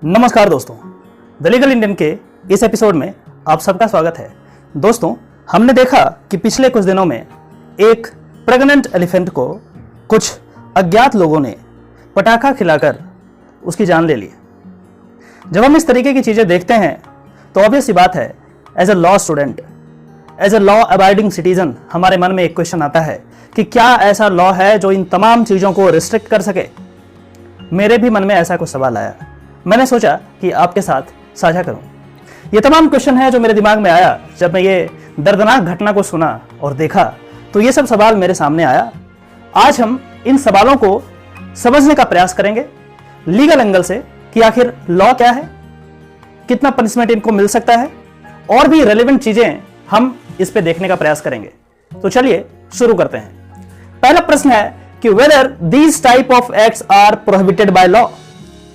नमस्कार दोस्तों, the legal Indian के इस एपिसोड में आप सबका स्वागत है। दोस्तों, हमने देखा कि पिछले कुछ दिनों में एक प्रेग्नेंट एलिफेंट को कुछ अज्ञात लोगों ने पटाखा खिलाकर उसकी जान ले ली। जब हम इस तरीके की चीज़ें देखते हैं तो ऑब्वियस सी बात है, as a law student, as a law abiding citizen, हमारे मन में एक क्वेश्चन आता है कि क्या ऐसा लॉ है जो इन तमाम चीज़ों को रिस्ट्रिक्ट कर सके। मेरे भी मन में ऐसा कुछ सवाल आया। मैंने सोचा कि आपके साथ साझा करूं। ये तमाम क्वेश्चन है जो मेरे दिमाग में आया जब मैं ये दर्दनाक घटना को सुना और देखा, तो ये सब सवाल मेरे सामने आया। आज हम इन सवालों को समझने का प्रयास करेंगे लीगल एंगल से कि आखिर लॉ क्या है, कितना पनिशमेंट इनको मिल सकता है, और भी रेलेवेंट चीजें हम इस पे देखने का प्रयास करेंगे। तो चलिए शुरू करते हैं। पहला प्रश्न है कि whether these type of acts are prohibited by law.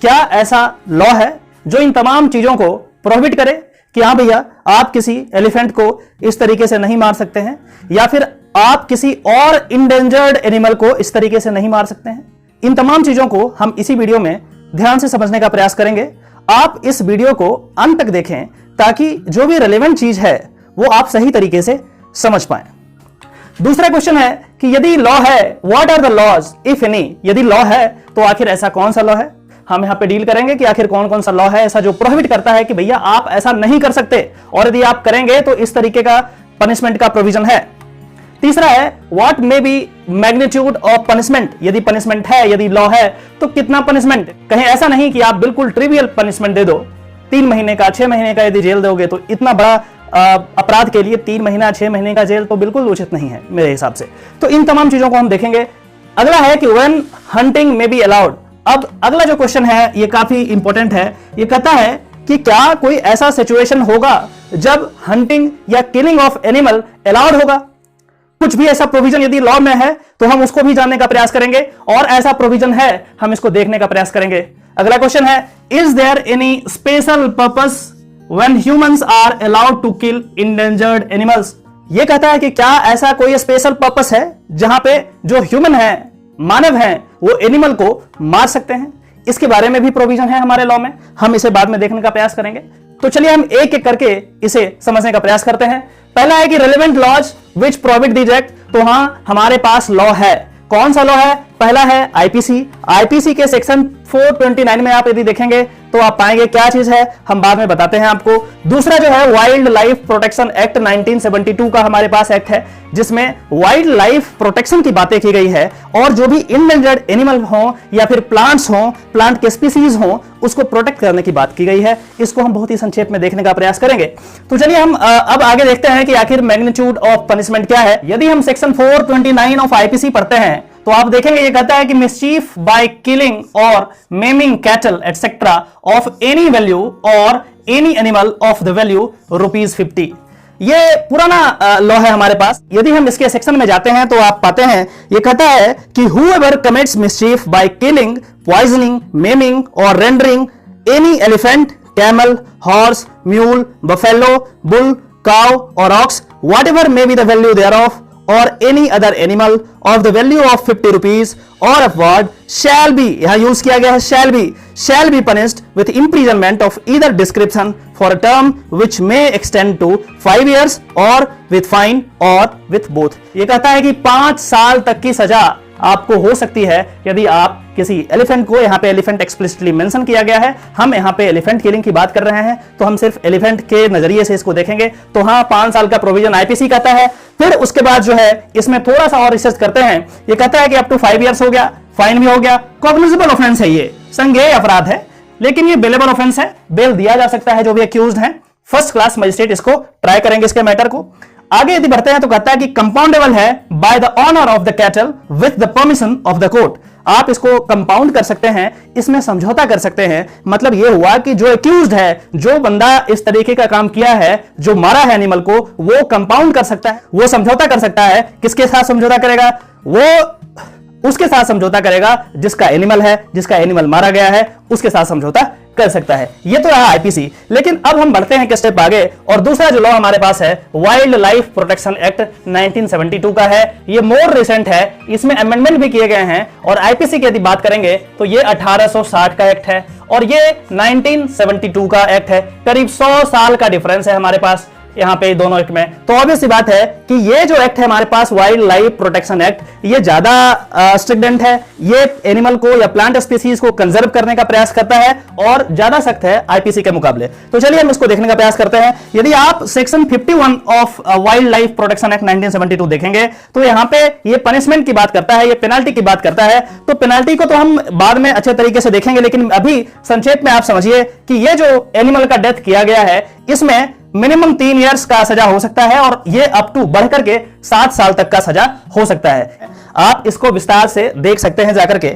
क्या ऐसा लॉ है जो इन तमाम चीजों को प्रोहिबिट करे कि हाँ भैया, आप किसी एलिफेंट को इस तरीके से नहीं मार सकते हैं, या फिर आप किसी और इंडेंजर्ड एनिमल को इस तरीके से नहीं मार सकते हैं। इन तमाम चीजों को हम इसी वीडियो में ध्यान से समझने का प्रयास करेंगे। आप इस वीडियो को अंत तक देखें ताकि जो भी रेलेवेंट चीज है वो आप सही तरीके से समझ पाए। दूसरा क्वेश्चन है कि यदि लॉ है, what are the laws if any. यदि लॉ है तो आखिर ऐसा कौन सा लॉ है। हम यहां पे डील करेंगे कि आखिर कौन कौन सा लॉ है ऐसा जो प्रोहिबिट करता है कि भैया आप ऐसा नहीं कर सकते, और यदि आप करेंगे तो इस तरीके का पनिशमेंट का प्रोविजन है। तीसरा है what may be magnitude of punishment. यदि पनिशमेंट है, यदि लॉ है, तो कितना पनिशमेंट। कहीं ऐसा नहीं कि आप बिल्कुल ट्रिवियल पनिशमेंट दे दो, 3 महीने का, 6 महीने का यदि जेल दोगे तो इतना बड़ा अपराध के लिए 3 महीना 6 महीने का जेल तो बिल्कुल उचित नहीं है मेरे हिसाब से। तो इन तमाम चीजों को हम देखेंगे। अगला है कि when hunting may be allowed. अब अगला जो क्वेश्चन है ये काफी इंपॉर्टेंट है। ये कहता है कि क्या कोई ऐसा सिचुएशन होगा जब हंटिंग या किलिंग ऑफ एनिमल अलाउड होगा। कुछ भी ऐसा प्रोविजन यदि लॉ में है तो हम उसको भी जानने का प्रयास करेंगे, और ऐसा प्रोविजन है हम इसको देखने का प्रयास करेंगे। अगला क्वेश्चन है, is there any special purpose when humans are allowed to kill endangered animals. ये कहता है कि क्या ऐसा कोई स्पेशल पर्पस है जहां पे जो ह्यूमन है, मानव हैं, वो एनिमल को मार सकते हैं। इसके बारे में भी प्रोविजन है हमारे लॉ में, हम इसे बाद में देखने का प्रयास करेंगे। तो चलिए हम एक एक करके इसे समझने का प्रयास करते हैं। पहला है कि relevant laws which prohibit these act. तो हां, हमारे पास लॉ है। कौन सा लॉ है? पहला है आईपीसी। आईपीसी के सेक्शन 429 में आप यदि देखेंगे तो आप पाएंगे क्या चीज है, हम बाद में बताते हैं आपको। दूसरा जो है वाइल्ड लाइफ प्रोटेक्शन एक्ट 1972 का हमारे पास एक्ट है, जिसमें वाइल्ड लाइफ प्रोटेक्शन की बातें की गई है, और जो भी इंडेंजर्ड एनिमल हो या फिर प्लांट्स हो, प्लांट के स्पीसीज हो, उसको प्रोटेक्ट करने की बात की गई है। इसको हम बहुत ही संक्षेप में देखने का प्रयास करेंगे। तो चलिए हम अब आगे देखते हैं कि आखिर मैग्नीट्यूड ऑफ पनिशमेंट क्या है। यदि हम सेक्शन 429 ऑफ आईपीसी पढ़ते हैं तो आप देखेंगे ये कहता है कि mischief by killing or maiming cattle etcetera of any value or any animal of the value ₹50। ये पुराना लॉ है हमारे पास। यदि हम इसके सेक्शन में जाते हैं तो आप पाते हैं ये कहता है कि whoever commits mischief by killing, poisoning, maiming or rendering any elephant, camel, horse, mule, buffalo, bull, cow or ox, whatever may be the value thereof, or any other animal of the value of ₹50 or upward shall be, यहां use किया गया है shall be punished with imprisonment of either description for a term which may extend to 5 years or with fine or with both। ये कहता है कि 5 साल तक की सजा आपको हो सकती है यदि आप किसी एलिफेंट को, यहां पे एलिफेंट एक्सप्लिसिटली मेंशन किया गया है, हम यहां पे एलिफेंट किलिंग की बात कर रहे हैं तो हम सिर्फ एलिफेंट के नजरिए से इसको देखेंगे। तो हां, 5 साल का प्रोविजन आईपीसी कहता है। फिर उसके बाद जो है इसमें थोड़ा सा और रिसर्च करते हैं। ये कहता है कि अप टू 5 इयर्स हो गया, फाइन भी हो गया, कॉग्निजेबल ऑफेंस है, ये संज्ञेय अपराध है, लेकिन ये बेलेबल ऑफेंस है, बेल दिया जा सकता है जो भी अक्यूज्ड हैं। फर्स्ट क्लास मजिस्ट्रेट इसको ट्राई करेंगे इसके मैटर को। आगे यदि बढ़ते हैं तो कहता है कि कंपाउंडेबल है by the owner of the cattle with the permission of the court. आप इसको कंपाउंड कर सकते हैं, इसमें समझौता कर सकते हैं। मतलब यह हुआ कि जो एक्यूज्ड है, जो बंदा इस तरीके का काम किया है, जो मारा है एनिमल को, वो कंपाउंड कर सकता है, वो समझौता कर सकता है। किसके साथ समझौता करेगा? वो उसके साथ समझौता करेगा जिसका एनिमल है, जिसका एनिमल मारा गया है, उसके साथ समझौता कर सकता है। ये तो रहा आईपीसी, लेकिन अब हम बढ़ते हैं एक स्टेप आगे और दूसरा जो लॉ हमारे पास है वाइल्ड लाइफ प्रोटेक्शन एक्ट 1972 का है। ये मोर रिसेंट है, इसमें अमेंडमेंट भी किए गए हैं और आईपीसी की यदि बात करेंगे तो ये 1860 का एक्ट है और ये 1972 का एक्ट है। करीब 100 साल का डिफरेंस है हमारे पास यहाँ पे दोनों एक्ट में। तो ऑब्वियस सी बात है कि ये जो एक्ट है हमारे पास वाइल्ड लाइफ प्रोटेक्शन एक्ट, ये ज्यादा स्ट्रिक्टेंट है। ये एनिमल को या प्लांट स्पीसीज को कंजर्व करने का प्रयास करता है और ज्यादा सख्त है आईपीसी के मुकाबले। तो चलिए हम इसको देखने का प्रयास करते हैं। यदि आप section 51 of wild life protection act 1972 देखेंगे तो यहाँ पे ये पनिशमेंट की बात करता है, ये पेनाल्टी की बात करता है। तो पेनाल्टी को तो हम बाद में अच्छे तरीके से देखेंगे, लेकिन अभी संक्षेप में आप समझिए कि ये जो एनिमल का डेथ किया गया है इसमें मिनिमम 3 इयर्स का सजा हो सकता है और ये अप टू बढ़कर के 7 साल तक का सजा हो सकता है। आप इसको विस्तार से देख सकते हैं जाकर के।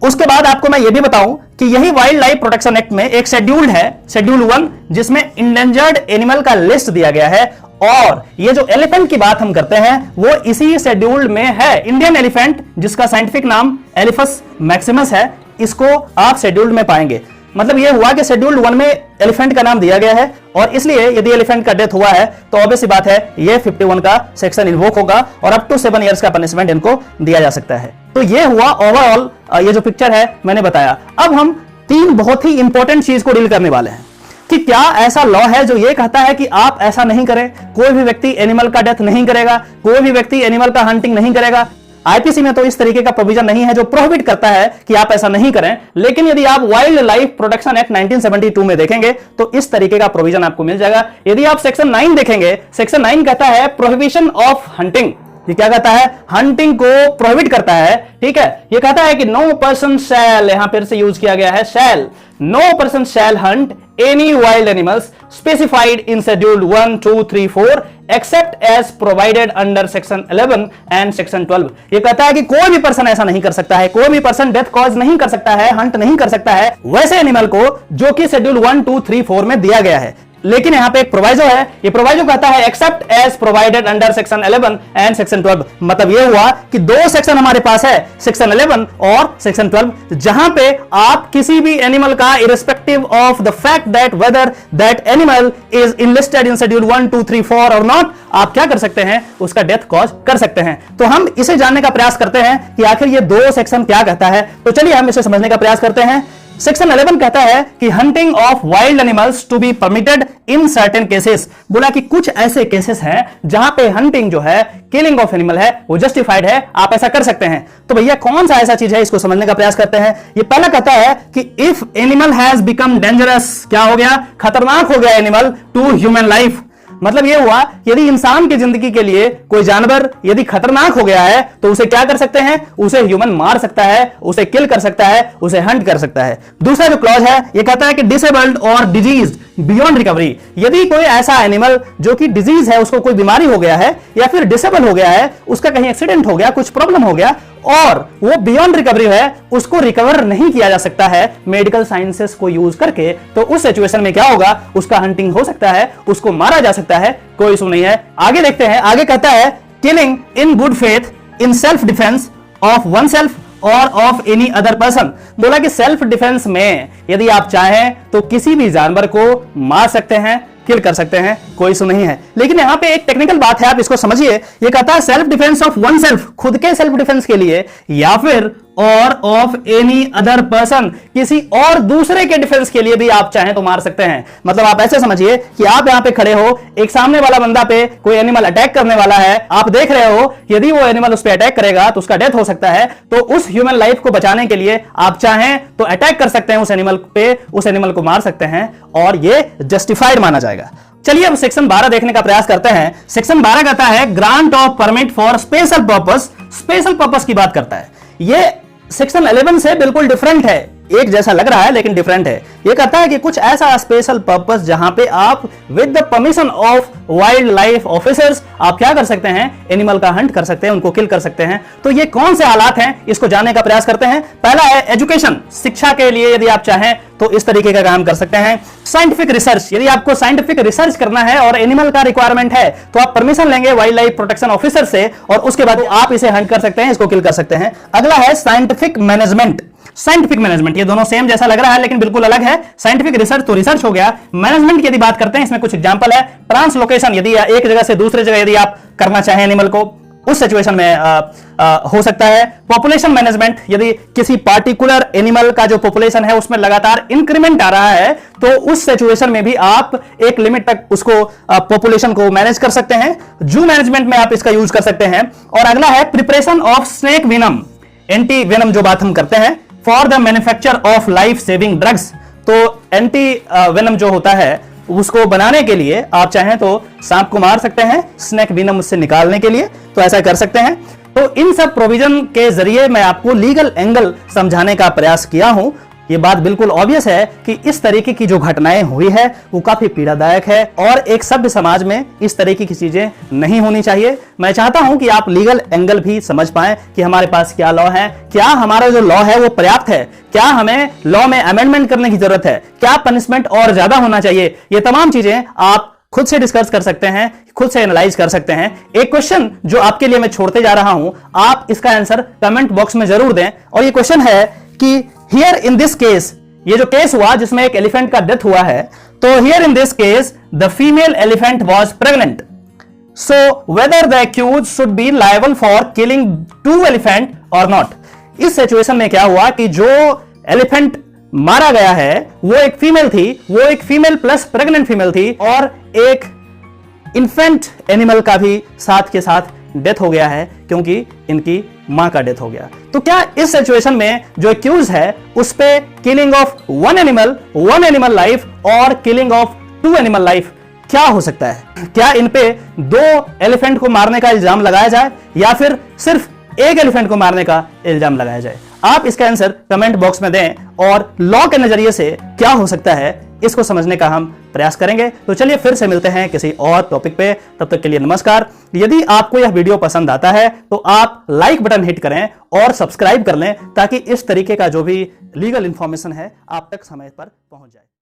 उसके बाद आपको मैं ये भी बताऊं कि यही वाइल्ड लाइफ प्रोटेक्शन एक्ट में एक शेड्यूल है, शेड्यूल 1, जिसमें इंडेंजर्ड एनिमल का लिस्ट दिया गया है और ये जो एलिफेंट की बात हम करते हैं वो इसी शेड्यूल में है। इंडियन एलिफेंट, जिसका साइंटिफिक नाम एलिफस मैक्सिमस है, इसको आप शेड्यूल में पाएंगे। मतलब ये हुआ कि शेड्यूल 1 में एलिफेंट का नाम दिया गया है और इसलिए यदि एलिफेंट का डेथ हुआ है तो ऑब्वियस सी बात है ये 51 का सेक्शन इन्वोक होगा और अप टू 7 इयर्स का पनिशमेंट इनको दिया जा सकता है। तो ये हुआ ओवरऑल ये जो पिक्चर है मैंने बताया। अब हम 3 बहुत ही इंपॉर्टेंट चीज को डील करने वाले हैं कि क्या ऐसा लॉ है जो ये कहता है कि आप ऐसा नहीं करें, कोई भी व्यक्ति एनिमल का डेथ नहीं करेगा, कोई भी व्यक्ति एनिमल का हंटिंग नहीं करेगा। आईपीसी में तो इस तरीके का प्रोविजन नहीं है जो प्रोहिबिट करता है कि आप ऐसा नहीं करें, लेकिन यदि आप वाइल्ड लाइफ प्रोटेक्शन एक्ट 1972 में देखेंगे तो इस तरीके का प्रोविजन आपको मिल जाएगा। यदि आप सेक्शन 9 देखेंगे, सेक्शन 9 कहता है प्रोहिबिशन ऑफ हंटिंग। ये क्या कहता है? हंटिंग को प्रोहिबिट करता है। ठीक है, ये कहता है कि नो पर्सन शैल, यहां फिर से यूज किया गया है shall, no person shall hunt any wild animals specified in schedule 1, 2, 3, 4 except as provided under section 11 and section 12। ये कहता है कि कोई भी पर्सन ऐसा नहीं कर सकता है, कोई भी पर्सन डेथ कॉज नहीं कर सकता है, हंट नहीं कर सकता है वैसे एनिमल को जो कि शेड्यूल 1, 2, 3, 4 में दिया गया है। लेकिन यहां पे एक प्रोवाइजो है, ये प्रोवाइजो कहता है except as provided under section 11 and section 12। मतलब ये हुआ कि 2 सेक्शन हमारे पास है, सेक्शन 11 और सेक्शन 12, जहां पे आप किसी भी एनिमल का irrespective of the fact that whether that animal is enlisted in schedule 1, 2, 3, 4 और नॉट, आप क्या कर सकते हैं? उसका डेथ कॉज कर सकते हैं। तो हम इसे जानने का प्रयास करते हैं कि आखिर ये 2 सेक्शन क्या कहता है। तो चलिए हम इसे समझने का प्रयास करते हैं। सेक्शन 11 कहता है कि hunting of wild animals to be permitted in certain cases. बोला कि कुछ ऐसे केसेस हैं जहां पे हंटिंग जो है, किलिंग ऑफ एनिमल है, वो जस्टिफाइड है, आप ऐसा कर सकते हैं। तो भैया कौन सा ऐसा चीज है, इसको समझने का प्रयास करते हैं। ये पहला कहता है कि if animal has become dangerous, क्या हो गया? खतरनाक हो गया एनिमल टू ह्यूमन लाइफ। मतलब यह हुआ यदि इंसान की जिंदगी के लिए कोई जानवर यदि खतरनाक हो गया है तो उसे क्या कर सकते हैं? उसे ह्यूमन मार सकता है, उसे किल कर सकता है, उसे हंट कर सकता है। दूसरा जो क्लॉज है यह कहता है कि डिसेबल्ड और डिजीज बियॉन्ड रिकवरी। यदि कोई ऐसा एनिमल जो कि डिजीज है, उसको कोई बीमारी हो गया है या फिर डिसेबल हो गया है, उसका कहीं एक्सीडेंट हो गया, कुछ प्रॉब्लम हो गया और वो बियॉन्ड रिकवरी है, उसको रिकवर नहीं किया जा सकता है मेडिकल साइंसेस को यूज करके, तो उस सिचुएशन में क्या होगा? उसका हंटिंग हो सकता है, उसको मारा जा सकता है, कोई इशू नहीं है। आगे देखते हैं, आगे कहता है killing in good faith in self defence of one self और ऑफ एनी अदर पर्सन। बोला कि सेल्फ डिफेंस में यदि आप चाहें तो किसी भी जानवर को मार सकते हैं, किल कर सकते हैं, कोई इशू नहीं है। लेकिन यहां पे एक टेक्निकल बात है, आप इसको समझिए। ये कहता है self defence of one self, खुद के सेल्फ डिफेंस के लिए, या फिर और ऑफ एनी अदर पर्सन, किसी और दूसरे के डिफेंस के लिए भी आप चाहें तो मार सकते हैं। मतलब आप ऐसे समझिए कि आप यहां पे खड़े हो, एक सामने वाला बंदा पे कोई एनिमल अटैक करने वाला है, आप देख रहे हो यदि वो एनिमल उस पे अटैक करेगा तो उसका डेथ हो सकता है, तो उस ह्यूमन लाइफ को बचाने के लिए आप चाहें तो अटैक कर सकते हैं उस एनिमल पे, उस एनिमल को मार सकते हैं और ये जस्टिफाइड माना जाएगा। चलिए अब सेक्शन 12 देखने का प्रयास करते हैं। सेक्शन 12 कहता है grant of permit for special purpose. Special purpose की बात करता है। ये सेक्शन 11 से बिल्कुल डिफरेंट है, एक जैसा लग रहा है लेकिन डिफरेंट है। ये कहता है कि कुछ ऐसा स्पेशल पर्पस जहां पे आप with the permission of wild life officers आप क्या कर सकते हैं? एनिमल का हंट कर सकते हैं, उनको किल कर सकते हैं। तो ये कौन से हालात हैं, इसको जानने का प्रयास करते हैं। पहला है एजुकेशन, शिक्षा के लिए यदि आप चाहें तो इस तरीके का काम कर सकते हैं। साइंटिफिक रिसर्च, यदि आपको साइंटिफिक रिसर्च करना है और एनिमल का रिक्वायरमेंट है तो आप परमिशन लेंगे वाइल्ड लाइफ प्रोटेक्शन ऑफिसर से और उसके बाद आप इसे हंट कर सकते हैं, इसको किल कर सकते हैं। अगला है साइंटिफिक मैनेजमेंट। Scientific management. ये दोनों सेम जैसा लग रहा है लेकिन बिल्कुल अलग है। साइंटिफिक रिसर्च तो रिसर्च हो गया, मैनेजमेंट की यदि बात करते हैं इसमें कुछ एग्जांपल है। ट्रांसलोकेशन, यदि एक जगह से दूसरे जगह यदि आप करना चाहें एनिमल को, उस सिचुएशन में हो सकता है। पॉपुलेशन मैनेजमेंट, यदि किसी पार्टिकुलर एनिमल का जो पॉपुलेशन है उसमें लगातार इंक्रीमेंट आ रहा है तो उस सिचुएशन में भी आप एक लिमिट तक उसको पॉपुलेशन को मैनेज कर सकते हैं। जू मैनेजमेंट में आप इसका यूज कर सकते हैं। और अगला है preparation of snake venom, anti venom जो बात हम करते हैं, for the manufacture of life saving drugs. तो एंटी वेनम जो होता है उसको बनाने के लिए आप चाहें तो सांप को मार सकते हैं, स्नेक वेनम उससे निकालने के लिए, तो ऐसा कर सकते हैं। तो इन सब प्रोविजन के जरिए मैं आपको लीगल एंगल समझाने का प्रयास किया हूं। ये बात बिल्कुल ऑब्वियस है कि इस तरीके की जो घटनाएं हुई है वो काफी पीड़ादायक है और एक सभ्य समाज में इस तरीके की चीजें नहीं होनी चाहिए। मैं चाहता हूं कि आप लीगल एंगल भी समझ पाएं कि हमारे पास क्या लॉ है, क्या हमारा जो लॉ है वो पर्याप्त है, क्या हमें लॉ में अमेंडमेंट करने की जरूरत है, क्या पनिशमेंट और ज्यादा होना चाहिए। ये तमाम चीजें आप खुद से डिस्कस कर सकते हैं, खुद से एनालाइज कर सकते हैं। एक क्वेश्चन जो आपके लिए मैं छोड़ते जा रहा हूं, आप इसका आंसर कमेंट बॉक्स में जरूर दें। और ये क्वेश्चन है कि हियर इन दिस केस, ये जो केस हुआ जिसमें एक एलिफेंट का डेथ हुआ है, तो here in this case the female elephant was pregnant, so whether the accused should be liable for killing 2 elephant और नॉट। इस सिचुएशन में क्या हुआ कि जो एलिफेंट मारा गया है वो एक फीमेल थी, वो एक फीमेल प्लस प्रेग्नेंट फीमेल थी और एक इन्फेंट एनिमल का भी साथ के साथ डेथ हो गया है क्योंकि इनकी मां का डेथ हो गया। तो क्या इस सिचुएशन में जो एक्यूज है उस पे किलिंग ऑफ 1 एनिमल लाइफ और किलिंग ऑफ 2 एनिमल लाइफ क्या हो सकता है? क्या इन पे 2 एलिफेंट को मारने का इल्जाम लगाया जाए या फिर सिर्फ एक एलिफेंट को मारने का इल्जाम लगाया जाए? आप इसका आंसर कमेंट बॉक्स में दें और लॉ के नजरिए से क्या हो सकता है इसको समझने का हम प्रयास करेंगे। तो चलिए फिर से मिलते हैं किसी और टॉपिक पे, तब तक के लिए नमस्कार। यदि आपको यह वीडियो पसंद आता है तो आप लाइक बटन हिट करें और सब्सक्राइब कर लें ताकि इस तरीके का जो भी लीगल इंफॉर्मेशन है आप तक समय पर पहुंच जाए।